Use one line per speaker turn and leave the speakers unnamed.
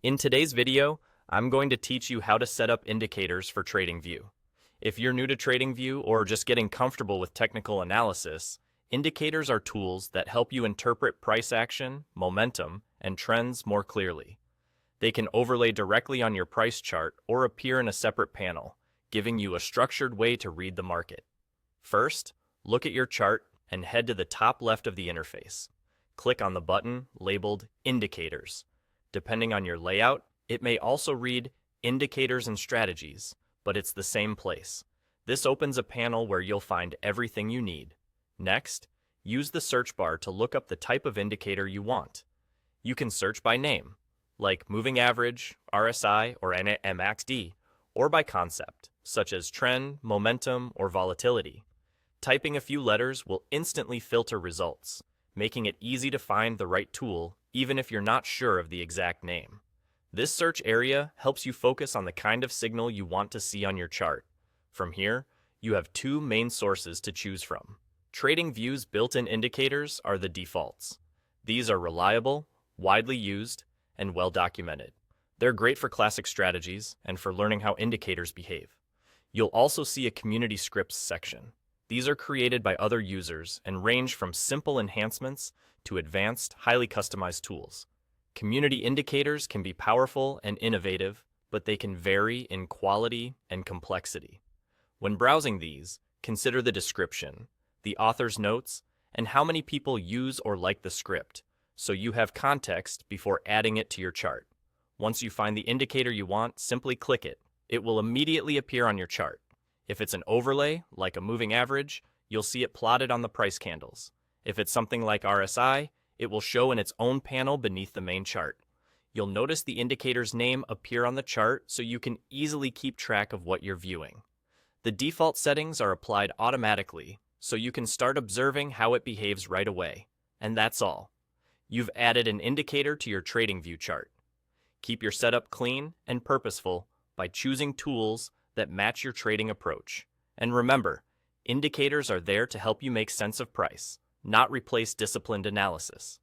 In today's video, I'm going to teach you how to set up indicators for TradingView. If you're new to TradingView or just getting comfortable with technical analysis, indicators are tools that help you interpret price action, momentum, and trends more clearly. They can overlay directly on your price chart or appear in a separate panel, giving you a structured way to read the market. First, look at your chart and head to the top left of the interface. Click on the button labeled Indicators. Depending on your layout, it may also read Indicators and Strategies, but it's the same place. This opens a panel where you'll find everything you need. Next, use the search bar to look up the type of indicator you want. You can search by name, like Moving Average, RSI, or MACD, or by concept, such as Trend, Momentum, or Volatility. Typing a few letters will instantly filter results, making it easy to find the right tool even if you're not sure of the exact name. This search area helps you focus on the kind of signal you want to see on your chart. From here, you have two main sources to choose from. TradingView's built-in indicators are the defaults. These are reliable, widely used, and well documented. They're great for classic strategies and for learning how indicators behave. You'll also see a community scripts section. These are created by other users and range from simple enhancements to advanced, highly customized tools. Community indicators can be powerful and innovative, but they can vary in quality and complexity. When browsing these, consider the description, the author's notes, and how many people use or like the script, so you have context before adding it to your chart. Once you find the indicator you want, simply click it. It will immediately appear on your chart. If it's an overlay, like a moving average, you'll see it plotted on the price candles. If it's something like RSI, it will show in its own panel beneath the main chart. You'll notice the indicator's name appear on the chart so you can easily keep track of what you're viewing. The default settings are applied automatically, so you can start observing how it behaves right away. And that's all. You've added an indicator to your TradingView chart. Keep your setup clean and purposeful by choosing tools that match your trading approach. And remember, indicators are there to help you make sense of price, not replace disciplined analysis.